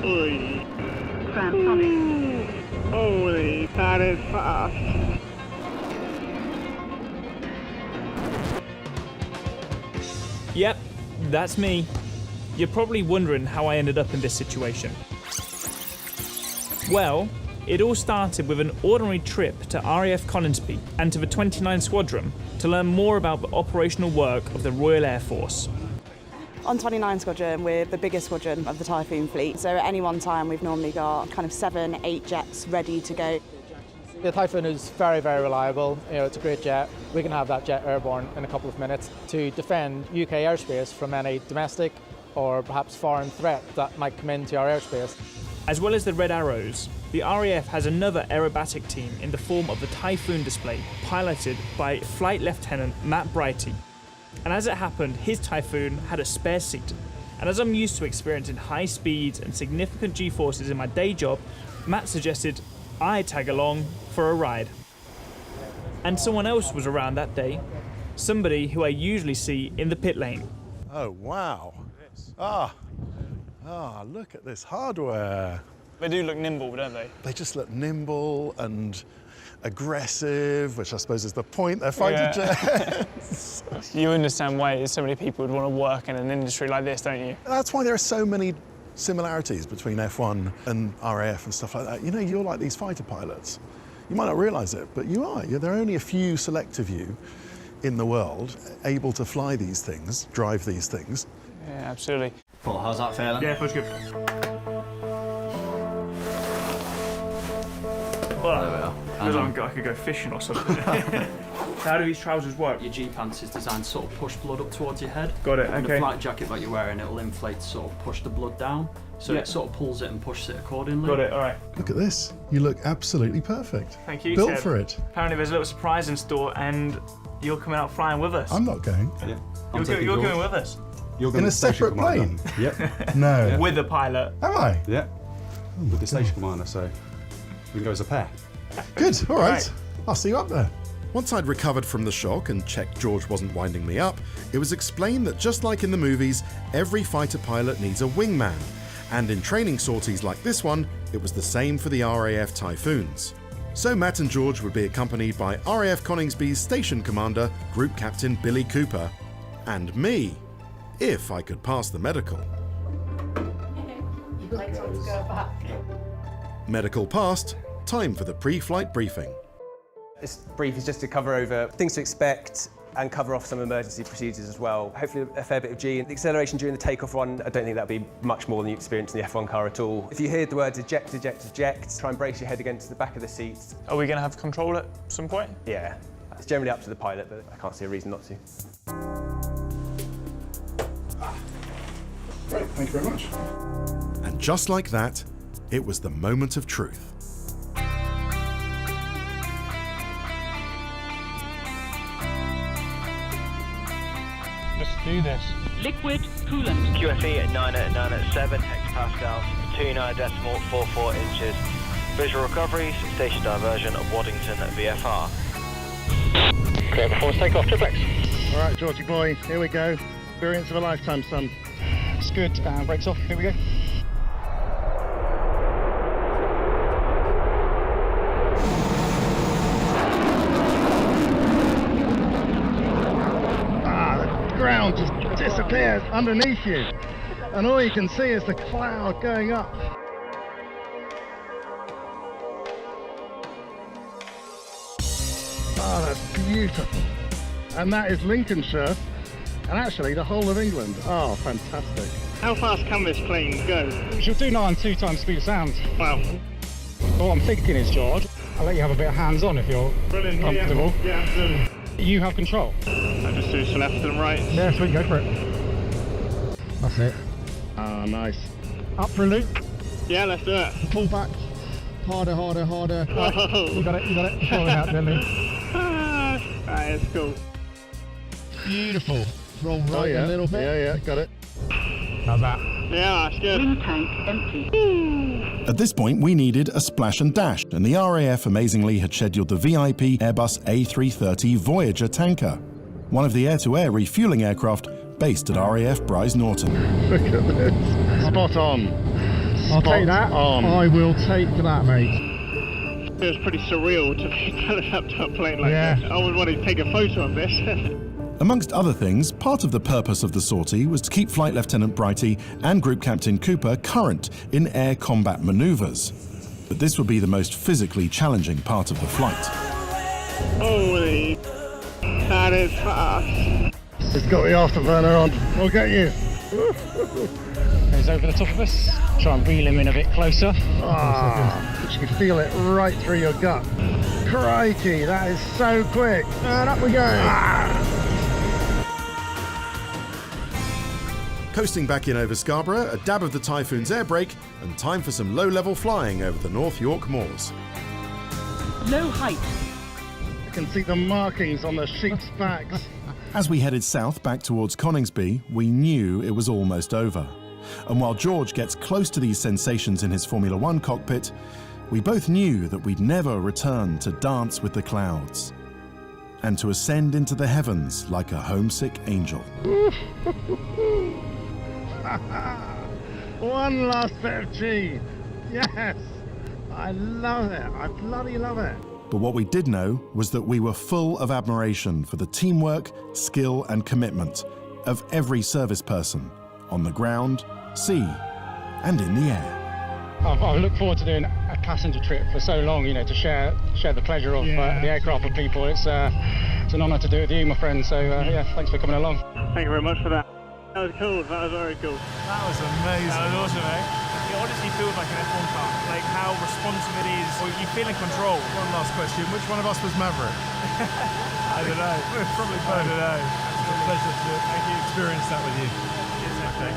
Oi. Holy, that is fast. Yep, that's me. You're probably wondering how I ended up in this situation. Well, it all started with an ordinary trip to RAF Coningsby and to the 29 Squadron to learn more about the operational work of the Royal Air Force. On 29 Squadron, we're the biggest squadron of the Typhoon fleet. So at any one time, we've normally got kind of 7, 8 jets ready to go. The Typhoon is very, very reliable. You know, it's a great jet. We can have that jet airborne in a couple of minutes to defend UK airspace from any domestic or perhaps foreign threat that might come into our airspace. As well as the Red Arrows, the RAF has another aerobatic team in the form of the Typhoon Display, piloted by Flight Lieutenant Matt Brighty. And as it happened, his Typhoon had a spare seat. And as I'm used to experiencing high speeds and significant G-forces in my day job, Matt suggested I tag along for a ride. And someone else was around that day, somebody who I usually see in the pit lane. Oh, wow. Look at this hardware. They do look nimble, don't they? They just look nimble and aggressive, which I suppose is the point. They're fighter jets. You understand why so many people would want to work in an industry like this, don't you? That's why there are so many similarities between F1 and RAF and stuff like that. You know, you're like these fighter pilots. You might not realise it, but you are. There are only a few select of you in the world able to fly these things, drive these things. Yeah, absolutely. Paul, how's that feeling? Yeah, feels good. Feels like I could go fishing or something. How do these trousers work? Your G-pants is designed to sort of push blood up towards your head. Got it, And okay. the flight jacket that you're wearing, it'll inflate to sort of push the blood down. So it sort of pulls it and pushes it accordingly. Got it, all right. Look at this. You look absolutely perfect. Thank you, Built Seb. for it. Apparently there's a little surprise in store and you're coming out flying with us. I'm not going. Yeah. You're going with us. You're In going a with the station separate plane? commander. Yep. No. With the pilot. Am I? Yeah. With the station commander, so we can go as a pair. Good, all right. Right. I'll see you up there. Once I'd recovered from the shock and checked George wasn't winding me up, it was explained that just like in the movies, every fighter pilot needs a wingman. And in training sorties like this one, it was the same for the RAF Typhoons. So Matt and George would be accompanied by RAF Coningsby's station commander, Group Captain Billy Cooper, and me, if I could pass the medical. Medical passed, time for the pre-flight briefing. This brief is just to cover over things to expect and cover off some emergency procedures as well. Hopefully a fair bit of G. The acceleration during the takeoff run, I don't think that'll be much more than you experience in the F1 car at all. If you hear the words eject, eject, eject, try and brace your head against the back of the seat. Are we going to have control at some point? Yeah, it's generally up to the pilot, but I can't see a reason not to. Great, thank you very much. And just like that, it was the moment of truth. Let's do this. Liquid coolant. QFE at 987 hectopascals, 29.44 inches. Visual recoveries, station diversion of Waddington VFR. Clear before takeoff, triplex. All right, Georgie boy, here we go. Experience of a lifetime, son. It's good. Brakes off, here we go. The ground just disappears underneath you, and all you can see is the cloud going up. Oh, that's beautiful. And that is Lincolnshire, and actually the whole of England. Oh, fantastic. How fast can this plane go? She'll do 9 2 times speed of sound. Wow. What I'm thinking is, George, I'll let you have a bit of hands-on if you're comfortable. Yeah, absolutely. You have control. I just do left and right. Yeah, sweet, go for it. That's it. Ah, nice. Up for a loop. Yeah, let's do it. Pull back. Harder, harder, harder. Oh. You got it, you got it. Rolling out gently. That is cool. Beautiful. Roll right a little bit. Yeah, got it. How's that? Yeah, that's good. Fuel tank empty. At this point, we needed a splash and dash, and the RAF amazingly had scheduled the VIP Airbus A330 Voyager tanker, one of the air-to-air refuelling aircraft based at RAF Bryce Norton. Look at this. Spot on. I'll take that. On. I will take that, mate. It was pretty surreal to be coming up to a plane like this. I would want to take a photo of this. Amongst other things, part of the purpose of the sortie was to keep Flight Lieutenant Brighty and Group Captain Cooper current in air combat manoeuvres. But this would be the most physically challenging part of the flight. Holy, that is fast. It's got the afterburner on. We'll get you. Goes over the top of us. Try and reel him in a bit closer. You can feel it right through your gut. Crikey, that is so quick. And up we go. Coasting back in over Scarborough, a dab of the Typhoon's air brake, and time for some low-level flying over the North York moors. Low height. I can see the markings on the sheep's backs. As we headed south back towards Coningsby, we knew it was almost over. And while George gets close to these sensations in his Formula One cockpit, we both knew that we'd never return to dance with the clouds and to ascend into the heavens like a homesick angel. One last bit of G. Yes, I love it. I bloody love it. But what we did know was that we were full of admiration for the teamwork, skill and commitment of every service person on the ground, sea and in the air. I look forward to doing a passenger trip for so long, you know, to share the pleasure of the aircraft with people. It's an honour to do it with you, my friend. So yeah, thanks for coming along. Thank you very much for that. That was cool. That was very cool. That was amazing. That was awesome, eh? It honestly feels like an F1 car. Like how responsive it is. Or you feel in control. One last question. Which one of us was Maverick? I don't know. Probably both. I don't know. It's a pleasure to experience that with you. Cheers, okay.